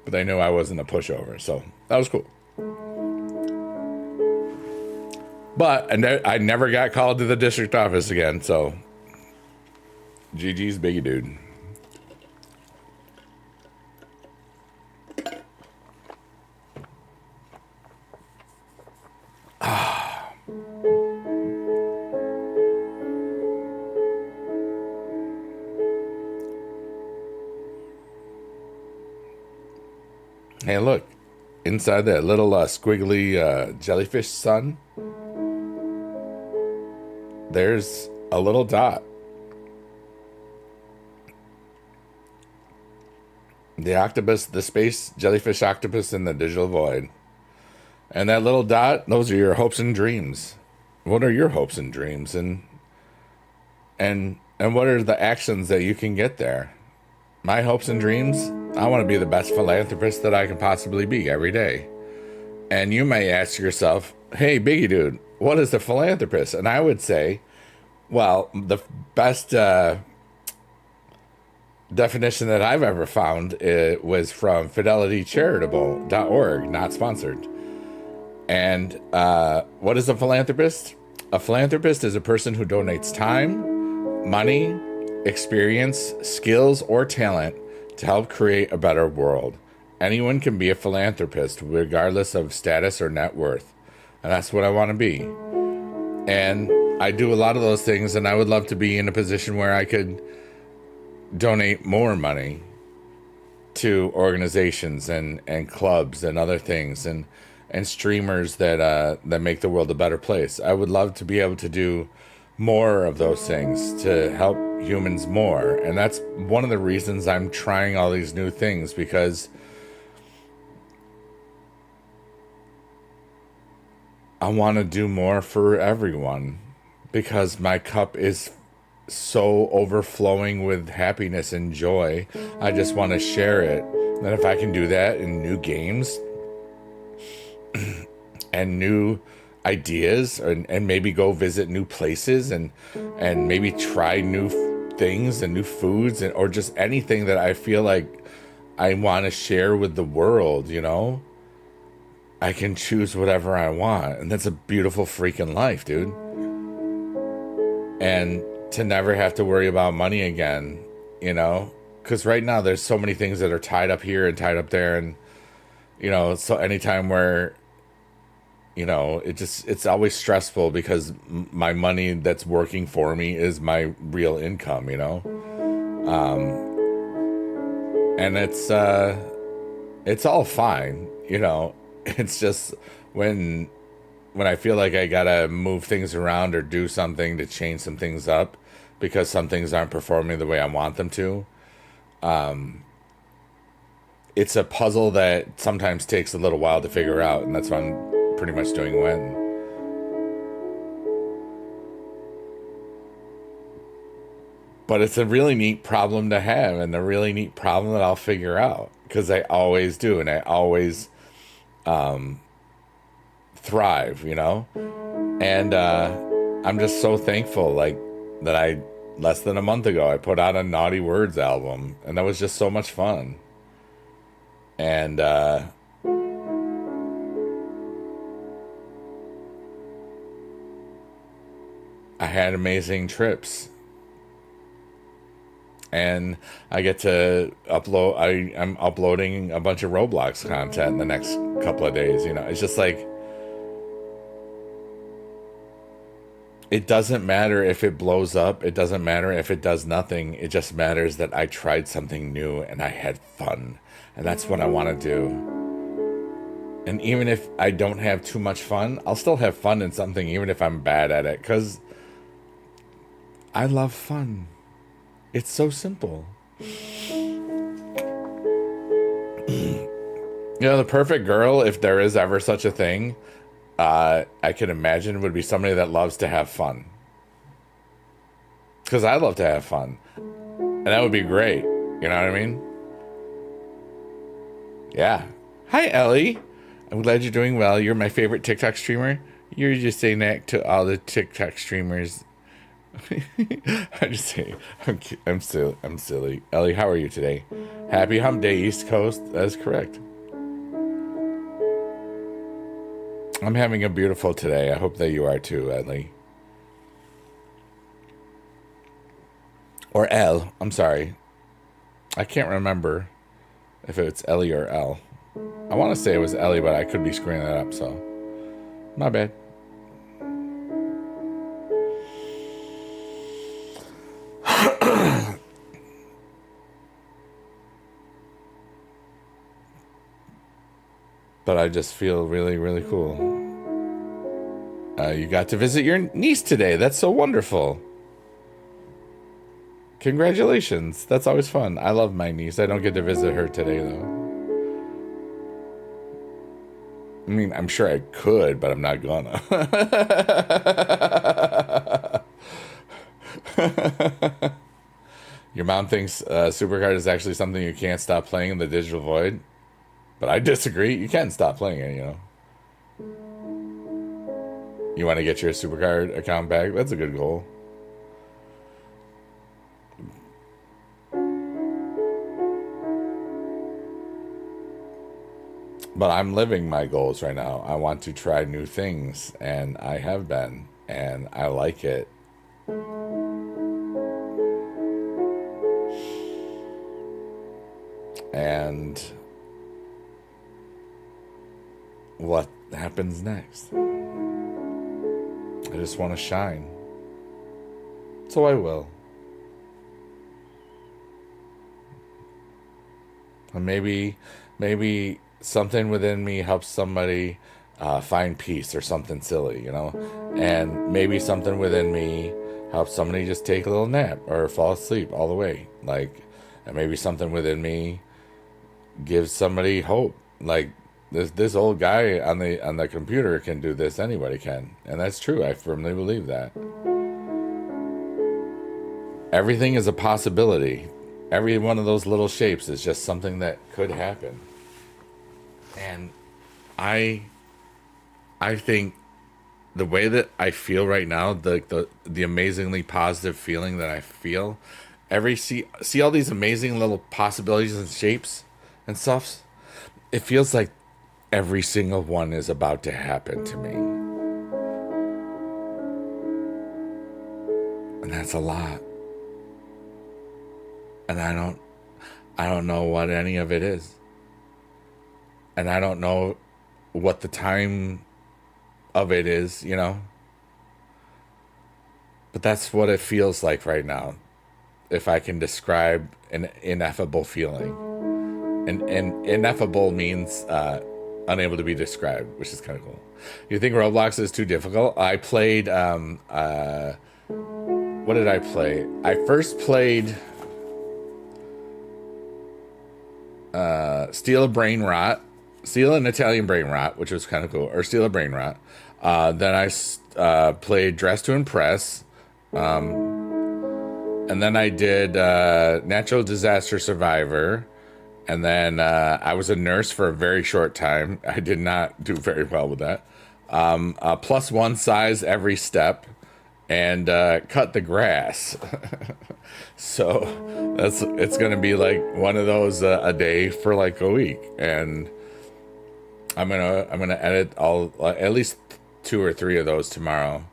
But they knew I wasn't a pushover. So that was cool. But I never got called to the district office again, so GG's biggie dude. Hey, look. Inside that little squiggly jellyfish sun, there's a little dot. The octopus, the space jellyfish octopus in the digital void. And that little dot, those are your hopes and dreams. What are your hopes and dreams? And what are the actions that you can get there? My hopes and dreams, I want to be the best philanthropist that I can possibly be every day. And you may ask yourself, hey, biggie dude, what is a philanthropist? And I would say, well, the best definition that I've ever found was from fidelitycharitable.org, not sponsored. And what is a philanthropist? A philanthropist is a person who donates time, money, experience, skills, or talent to help create a better world. Anyone can be a philanthropist regardless of status or net worth. And that's what I want to be. And I do a lot of those things, and I would love to be in a position where I could donate more money to organizations and clubs and other things and streamers that make the world a better place. I would love to be able to do more of those things to help humans more. And that's one of the reasons I'm trying all these new things, because I want to do more for everyone, because my cup is so overflowing with happiness and joy. I just want to share it. And if I can do that in new games and new ideas, and maybe go visit new places and maybe try new things and new foods, or just anything that I feel like I want to share with the world, you know, I can choose whatever I want. And that's a beautiful freaking life, dude. And to never have to worry about money again, you know, because right now there's so many things that are tied up here and tied up there. And, you know, so anytime where, you know, it's always stressful, because my money that's working for me is my real income, you know? And it's all fine, you know? It's just when I feel like I gotta move things around or do something to change some things up because some things aren't performing the way I want them to. It's a puzzle that sometimes takes a little while to figure out, and that's what I'm pretty much doing when. But it's a really neat problem to have, and a really neat problem that I'll figure out, because I always do, and I always thrive, you know? And I'm just so thankful, like, that less than a month ago, I put out a Naughty Words album, and that was just so much fun. And I had amazing trips. And I get to upload. I'm uploading a bunch of Roblox content in the next couple of days. You know, it's just like, it doesn't matter if it blows up. It doesn't matter if it does nothing. It just matters that I tried something new and I had fun. And that's what I want to do. And even if I don't have too much fun, I'll still have fun in something, even if I'm bad at it. Because I love fun. It's so simple. You know, the perfect girl, if there is ever such a thing, I can imagine would be somebody that loves to have fun. Because I love to have fun. And that would be great. You know what I mean? Yeah. Hi, Ellie. I'm glad you're doing well. You're my favorite TikTok streamer. You're just saying that to all the TikTok streamers. I just say, I'm silly. Ellie, how are you today? Happy Hump Day, East Coast. That is correct. I'm having a beautiful today. I hope that you are too, Ellie. Or Elle. I'm sorry. I can't remember if it's Ellie or Elle. I want to say it was Ellie, but I could be screwing that up, so my bad. But I just feel really, really cool. You got to visit your niece today. That's so wonderful. Congratulations. That's always fun. I love my niece. I don't get to visit her today, though. I mean, I'm sure I could, but I'm not gonna. Your mom thinks Supercard is actually something you can't stop playing in the digital void. But I disagree. You can stop playing it, you know. You want to get your Supercard account back? That's a good goal. But I'm living my goals right now. I want to try new things, and I have been, and I like it. And what happens next? I just want to shine. So I will. And maybe something within me helps somebody find peace or something silly, you know? And maybe something within me helps somebody just take a little nap or fall asleep all the way. Like, and maybe something within me gives somebody hope. Like, this old guy on the computer can do this, anybody can. And that's true. I firmly believe that. Everything is a possibility. Every one of those little shapes is just something that could happen. And I think the way that I feel right now, the amazingly positive feeling that I feel, see all these amazing little possibilities and shapes and stuff, it feels like every single one is about to happen to me. And that's a lot. And I don't know what any of it is. And I don't know what the time of it is, you know? But that's what it feels like right now. If I can describe an ineffable feeling. And ineffable means unable to be described, which is kind of cool. You think Roblox is too difficult? I played, what did I play? I first played Steal an Italian Brain Rot, which was kind of cool, or Steal a Brain Rot. Then I played Dress to Impress. And then I did Natural Disaster Survivor. And then I was a nurse for a very short time. I did not do very well with that. Plus one size every step. And cut the grass. So it's gonna be like one of those a day for like a week. And I'm gonna edit all at least 2 or 3 of those tomorrow.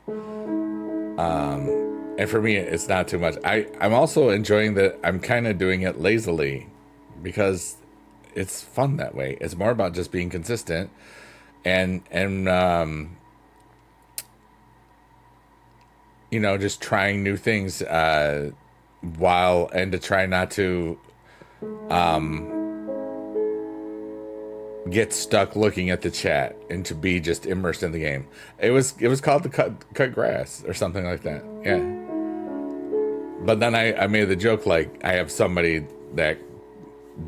And for me, it's not too much. I'm also enjoying that I'm kind of doing it lazily because it's fun that way. It's more about just being consistent and just trying new things while and to try not to get stuck looking at the chat and to be just immersed in the game. It was called the cut grass or something like that. Yeah. But then I made the joke like I have somebody that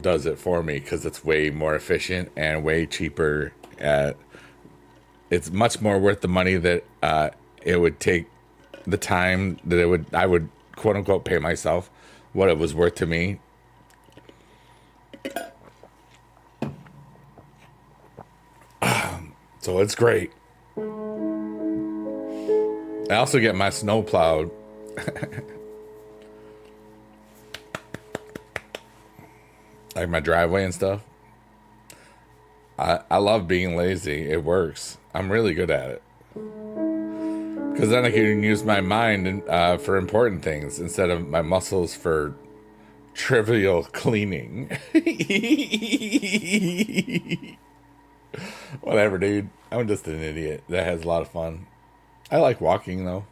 does it for me because it's way more efficient and way cheaper. It's much more worth the money that it would take the time that I would quote unquote pay myself what it was worth to me. So it's great. I also get my snow plowed. Like my driveway and stuff. I love being lazy. It works. I'm really good at it. Because then I can use my mind for important things instead of my muscles for trivial cleaning. Whatever, dude. I'm just an idiot that has a lot of fun. I like walking, though.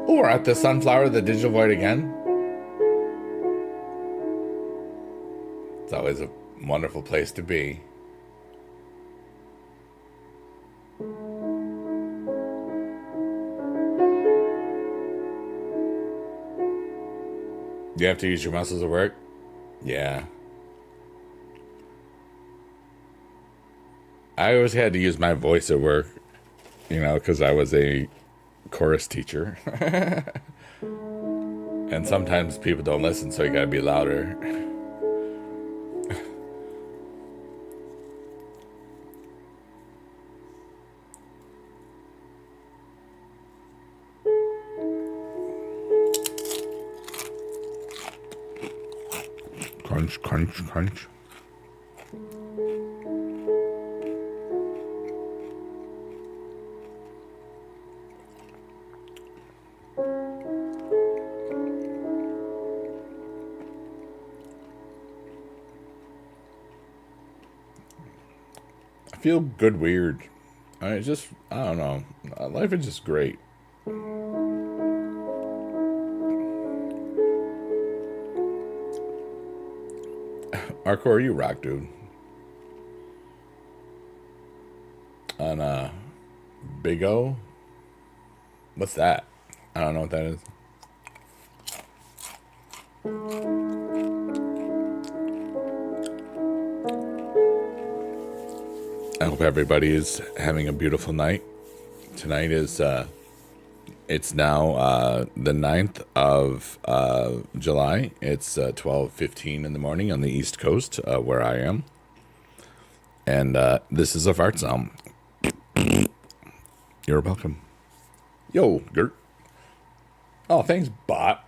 Oh, we're at the Sunflower, the Digital Void again. It's always a wonderful place to be. You have to use your muscles at work? Yeah. I always had to use my voice at work, because I was a chorus teacher. And sometimes people don't listen, so you gotta be louder. Crunch, crunch, crunch. I feel good weird. I don't know. Life is just great. Hardcore, you rock, dude. On Big O? What's that? I don't know what that is. I hope everybody is having a beautiful night. Tonight is it's now the 9th of July. It's 12:15 in the morning on the East Coast, where I am. And this is a fart sound. You're welcome. Yo, Gert. Oh, thanks, bot.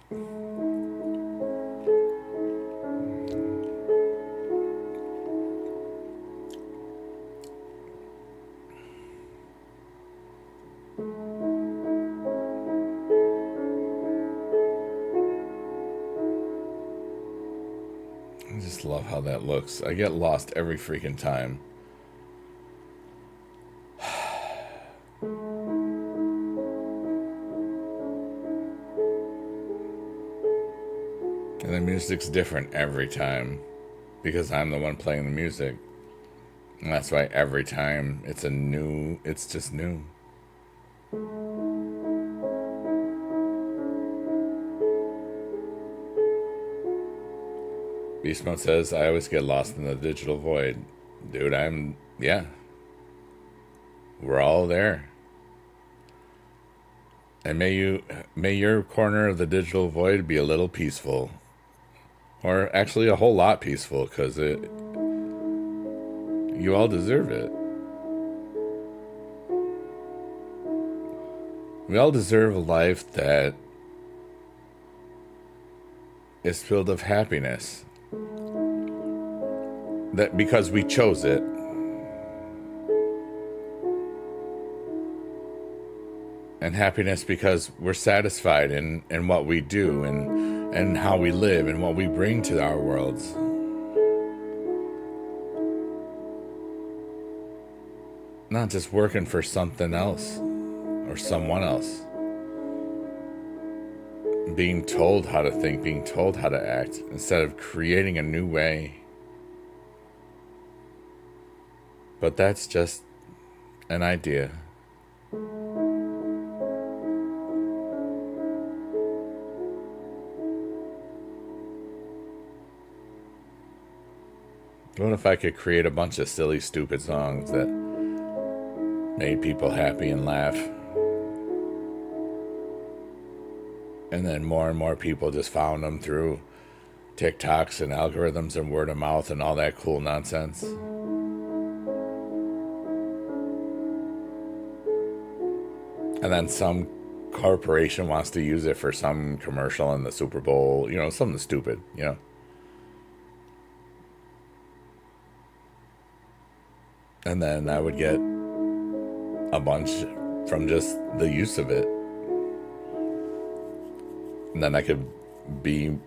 I just love how that looks. I get lost every freaking time. And the music's different every time because I'm the one playing the music. And that's why every time it's just new. Beast Mode says, I always get lost in the digital void. Dude, yeah. We're all there. And may your corner of the digital void be a little peaceful. Or actually a whole lot peaceful, because you all deserve it. We all deserve a life that is filled of happiness. That because we chose it. And happiness because we're satisfied in what we do and how we live and what we bring to our worlds. Not just working for something else or someone else. Being told how to think, being told how to act, instead of creating a new way. But that's just an idea. What if I could create a bunch of silly, stupid songs that made people happy and laugh? And then more and more people just found them through TikToks and algorithms and word of mouth and all that cool nonsense. And then some corporation wants to use it for some commercial in the Super Bowl, something stupid, And then I would get a bunch from just the use of it. And then I could be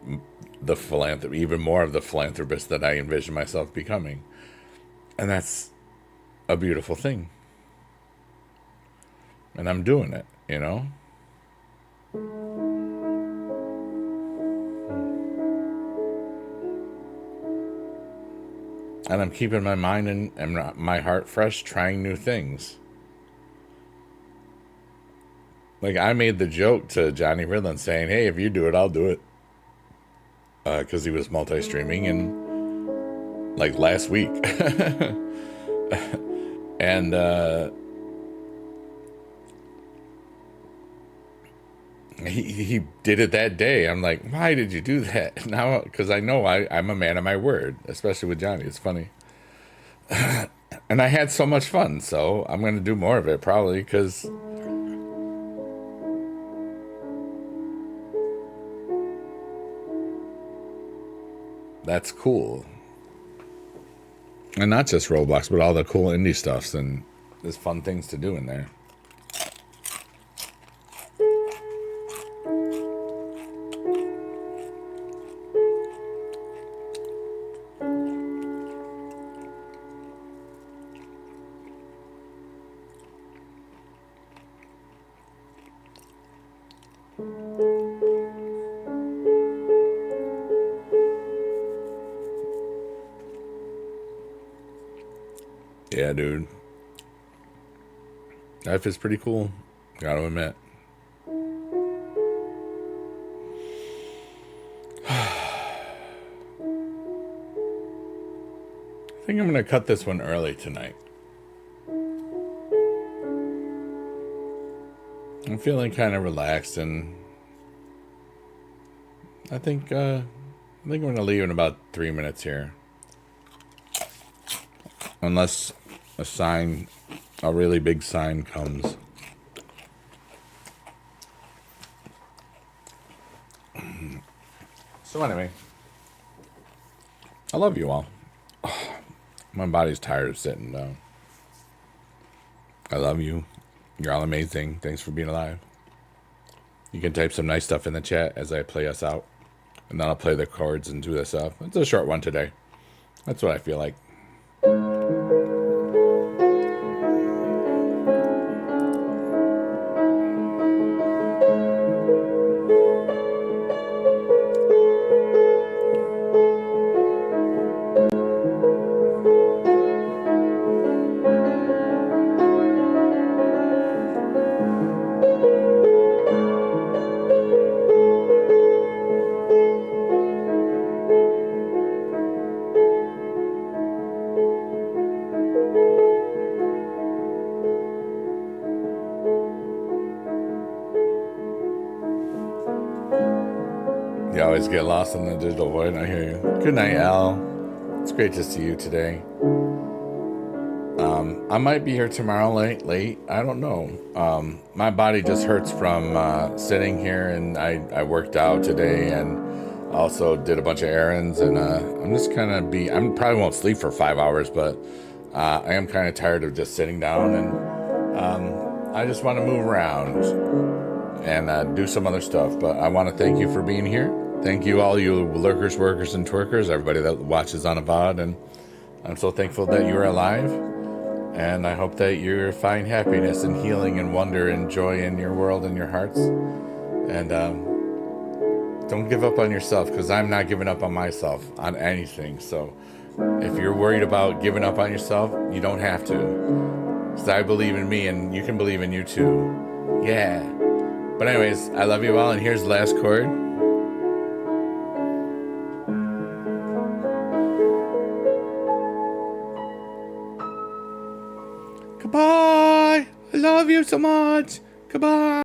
even more of the philanthropist that I envision myself becoming. And that's a beautiful thing. And I'm doing it, And I'm keeping my mind and my heart fresh, trying new things. Like, I made the joke to Johnny Ridlin saying, hey, if you do it, I'll do it. Because he was multi-streaming and like last week. And he did it that day. I'm like, why did you do that? Now, because I know I'm a man of my word, especially with Johnny. It's funny. And I had so much fun, so I'm going to do more of it probably because that's cool. And not just Roblox, but all the cool indie stuffs, and there's fun things to do in there. Yeah, dude. Life is pretty cool, gotta admit. I think I'm gonna cut this one early tonight. I'm feeling kind of relaxed, and I think I'm gonna leave in about 3 minutes here. Unless a really big sign comes. So anyway, I love you all. My body's tired of sitting down. I love you. You're all amazing. Thanks for being alive. You can type some nice stuff in the chat as I play us out. And then I'll play the chords and do this stuff. It's a short one today. That's what I feel like. You always get lost in the digital void. I hear you. Good night, Al. It's great to see you today. I might be here tomorrow late. I don't know. My body just hurts from sitting here, and I worked out today and also did a bunch of errands, and I'm just kind of I probably won't sleep for 5 hours, but I am kind of tired of just sitting down, and I just want to move around and do some other stuff. But I want to thank you for being here. Thank you, all you lurkers, workers, and twerkers, everybody that watches on a VOD, and I'm so thankful that you're alive. And I hope that you find happiness and healing and wonder and joy in your world and your hearts. And don't give up on yourself, because I'm not giving up on myself on anything. So if you're worried about giving up on yourself, you don't have to. Because I believe in me, and you can believe in you too. Yeah. But anyways, I love you all, and here's the last chord. Goodbye. I love you so much. Goodbye.